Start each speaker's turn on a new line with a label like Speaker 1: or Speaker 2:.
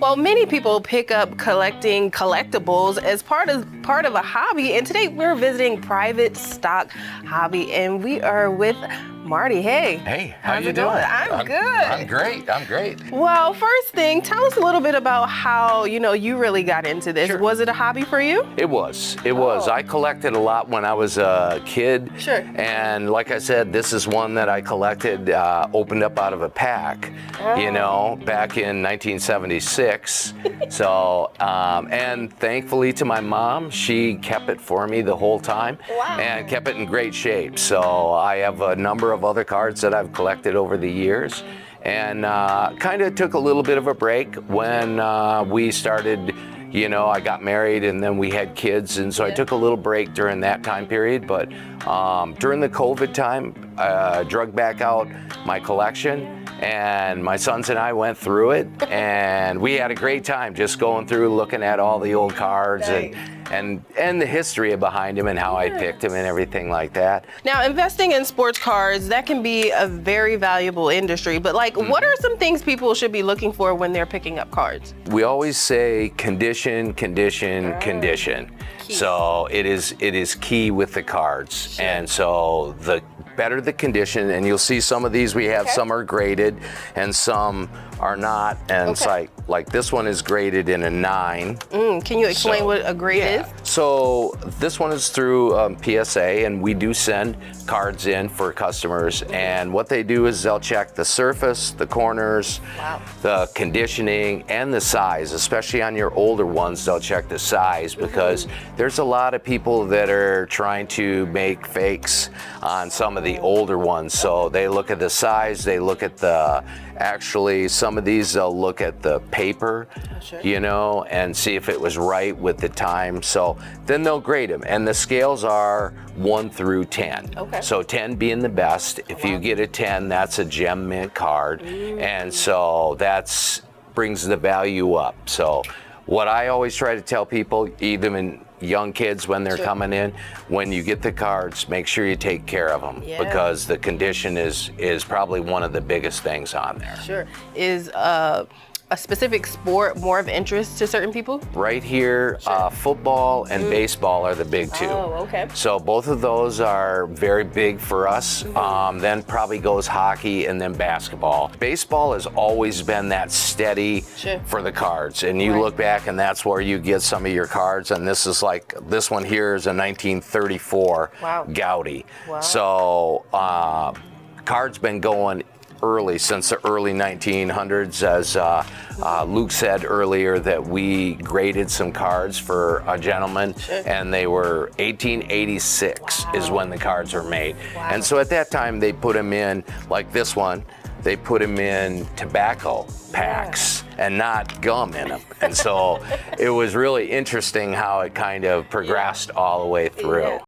Speaker 1: Well, many people pick up collecting collectibles as part of a hobby, and today we're visiting Private Stock Hobby, and we are with Marty. Hey.
Speaker 2: Hey, how
Speaker 1: How's
Speaker 2: you
Speaker 1: it
Speaker 2: doing?
Speaker 1: going? I'm good.
Speaker 2: I'm great. I'm great.
Speaker 1: Well, first thing, tell us a little bit about how, you really got into this.
Speaker 2: Sure.
Speaker 1: Was it a hobby for you?
Speaker 2: It was. It was. I collected a lot when I was a kid.
Speaker 1: Sure.
Speaker 2: And like I said, this is one that I collected, opened up out of a pack, back in 1976. So, and thankfully to my mom, she kept it for me the whole time.
Speaker 1: Wow.
Speaker 2: And kept it in great shape. So I have a number of other cards that I've collected over the years. And kind of took a little bit of a break when we started, I got married and then we had kids. And so I took a little break during that time period. But during the COVID time, I drug back out my collection. And my sons and I went through it, and we had a great time just going through, looking at all the old cards and the history behind them and how I picked them and everything like that.
Speaker 1: Now, investing in sports cards, that can be a very valuable industry, but what are some things people should be looking for when they're picking up cards?
Speaker 2: We always say condition, condition, condition.
Speaker 1: Key.
Speaker 2: So it is key with the cards.
Speaker 1: Sure.
Speaker 2: And so the better the condition, and you'll see some of these we have, some are graded and some are not. And it's like this one is graded in a 9.
Speaker 1: Can you explain what a grade is?
Speaker 2: So this one is through PSA, and we do send cards in for customers. And what they do is they'll check the surface, the corners, the conditioning, and the size. Especially on your older ones, they'll check the size because there's a lot of people that are trying to make fakes on some of the older ones. So they look at the size, they look at some of these they'll look at the paper, and see if it was right with the time. So then they'll grade them, and the scales are 1 through 10.
Speaker 1: Okay.
Speaker 2: So 10 being the best. If you get a 10, that's a gem mint card, and so that's brings the value up. So what I always try to tell people, even young kids when they're coming in, when you get the cards, make sure you take care of them because the condition is probably one of the biggest things on there.
Speaker 1: Sure. Is a specific sport more of interest to certain people?
Speaker 2: Right here, football and baseball are the big two.
Speaker 1: Oh, okay.
Speaker 2: So both of those are very big for us. Then probably goes hockey and then basketball. Baseball has always been that steady for the cards. And you look back and that's where you get some of your cards. And this one here is a 1934 Gaudy. Wow. So cards been going early, since the early 1900s, as Luke said earlier, that we graded some cards for a gentleman, and they were 1886 is when the cards were made. And so at that time they put them in, like this one, they put them in tobacco packs and not gum in them. And so it was really interesting how it kind of progressed all the way through.